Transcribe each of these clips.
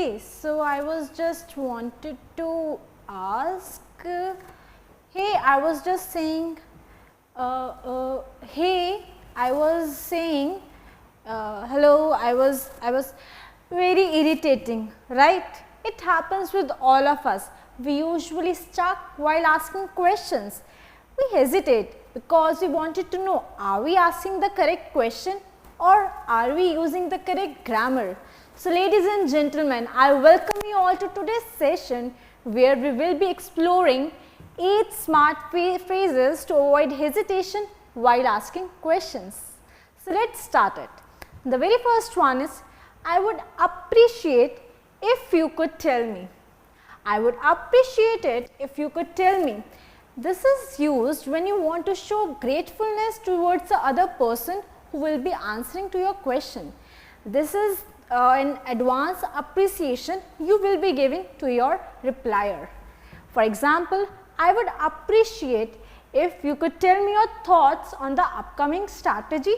Okay, so I was just wanted to ask, hey, I was just saying, hey, I was saying, hello, I was very irritating, right? It happens with all of us. We usually stuck while asking questions. We hesitate because we wanted to know, are we asking the correct question or are we using the correct grammar? So ladies and gentlemen, I welcome you all to today's session where we will be exploring 8 smart phrases to avoid hesitation while asking questions. So let's start it. The very first one is, I would appreciate if you could tell me. I would appreciate it if you could tell me. This is used when you want to show gratefulness towards the other person who will be answering to your question. This is an advance appreciation you will be giving to your replier. For example, I would appreciate if you could tell me your thoughts on the upcoming strategy.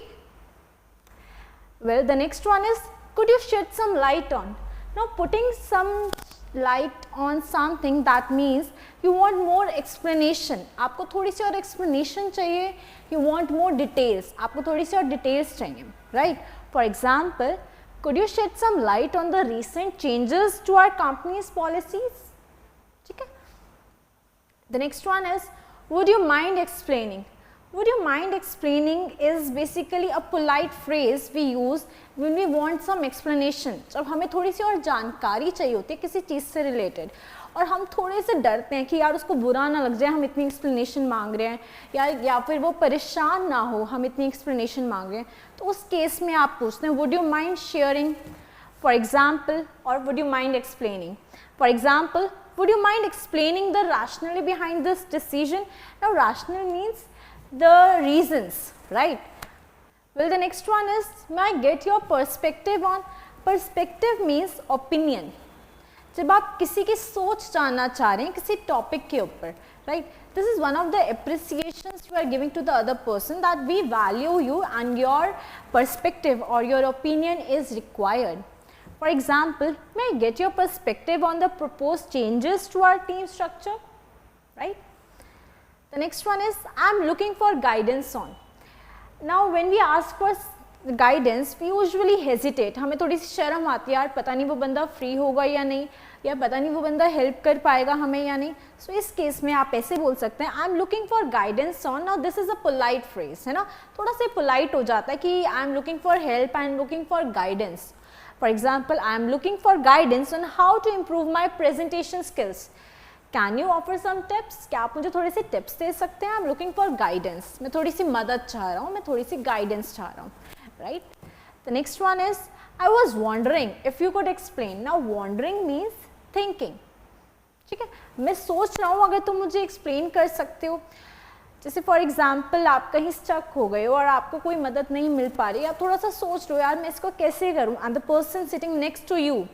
Well, the next one is, could you shed some light on? Now, putting some light on something, that means you want more explanation. आपको थोड़ी सी और explanation चाहिए. You want more details. आपको थोड़ी सी और details चाहिए, right? For example, could you shed some light on the recent changes to our company's policies? ठीक है? The next one is, would you mind explaining? Would you mind explaining is basically a polite phrase we use when we want some explanation. जब हमें थोड़ी सी और जानकारी चाहिए होती है किसी चीज़ से रिलेटेड और हम थोड़े से डरते हैं कि यार उसको बुरा ना लग जाए हम इतनी एक्सप्लेनेशन मांग रहे हैं या फिर वो परेशान ना हो हम इतनी एक्सप्लेनेशन मांग रहे हैं, तो उस केस में आप पूछते हैं would you mind sharing for example और would you mind explaining. For example, would you mind explaining the rationale behind this decision? Now, rationale means the reasons, right? Well, the next one is, may I get your perspective on? Perspective means opinion. जब आप किसी की सोच जानना चाह रहे हैं किसी टॉपिक के ऊपर, right? This is one of the appreciations you are giving to the other person, that we value you and your perspective or your opinion is required. For example, may I get your perspective on the proposed changes to our team structure, right? The next one is, I am looking for guidance on. Now, when we ask for guidance, we usually hesitate. हमें थोड़ी सी शर्म आती है, यार पता नहीं वो बंदा फ्री होगा या नहीं, या पता नहीं वो बंदा हेल्प कर पाएगा हमें या नहीं. So इस केस में आप ऐसे बोल सकते हैं, I am looking for guidance on. Now this is a polite phrase, है ना, थोड़ा सा polite हो जाता है कि I am looking for help, I am looking for guidance. For example, I am looking for guidance on how to improve my presentation skills. Can you offer some tips? क्या आप मुझे थोड़े से tips दे सकते हैं? I am looking for guidance. मैं थोड़ी सी मदद चाह रहा हूँ, मैं थोड़ी सी guidance चाह रहा हूँ, right? The next one is, I was wondering if you could explain. Now, wondering means thinking. ठीक है? मैं सोच रहा हूँ, अगर तुम मुझे explain कर सकते हो. जैसे फॉर एग्जाम्पल आप कहीं स्टक हो गए हो और आपको कोई मदद नहीं मिल पा रही, आप थोड़ा सा सोच रहे हो यार मैं इसको कैसे करूँ, and the person sitting next to you,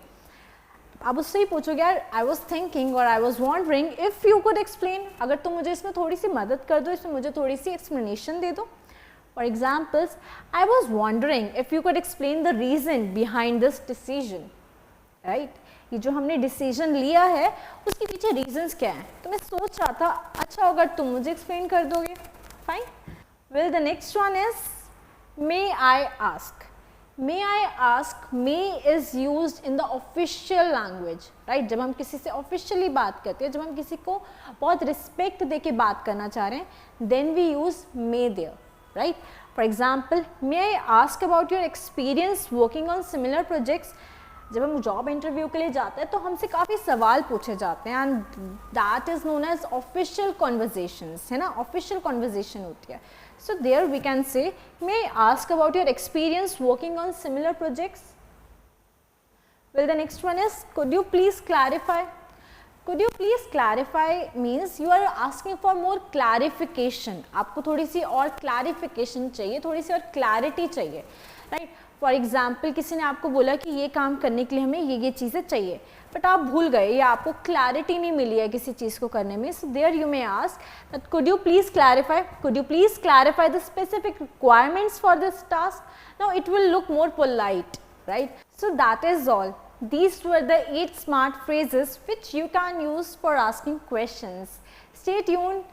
आप उससे ही पूछोगे यार आई वॉज थिंकिंग और I was wondering if you could explain, अगर तुम मुझे इसमें थोड़ी सी मदद कर दो, इसमें मुझे थोड़ी सी एक्सप्लेनेशन दे दो. For examples, I was wondering if you could explain the reason behind this decision, right? ये जो हमने डिसीजन लिया है उसके पीछे रीजंस क्या हैं, तो मैं सोच रहा था अच्छा होगा तुम मुझे एक्सप्लेन कर दोगे. Fine. Well, the next one is, may I ask. May I ask, may is used in the official language, right? जब हम किसी से ऑफिशियली बात करते हैं, जब हम किसी को बहुत रिस्पेक्ट दे के बात करना चाह रहे हैं, then we use may there, right? For example, may I ask about your experience working on similar projects. जब हम जॉब इंटरव्यू के लिए जाते हैं तो हमसे काफ़ी सवाल पूछे जाते हैं, and that is known as official conversations, है ना, ऑफिशियल कॉन्वर्जेशन होती है. So there we can say, may I ask about your experience working on similar projects. Well, the next one is, could you please clarify. Could you please clarify means you are asking for more clarification, आपको थोड़ी सी और clarification चाहिए, थोड़ी सी और clarity चाहिए, right? For example, किसी ने आपको बोला कि ये काम करने के लिए हमें ये चीज़ें चाहिए, बट आप भूल गए या आपको क्लैरिटी नहीं मिली है किसी चीज़ को करने में. So there you may ask that could you please clarify, could you please clarify the specific requirements for this task. Now it will look more polite, right? So that is all. these were the 8 smart phrases which you can use for asking questions. Stay tuned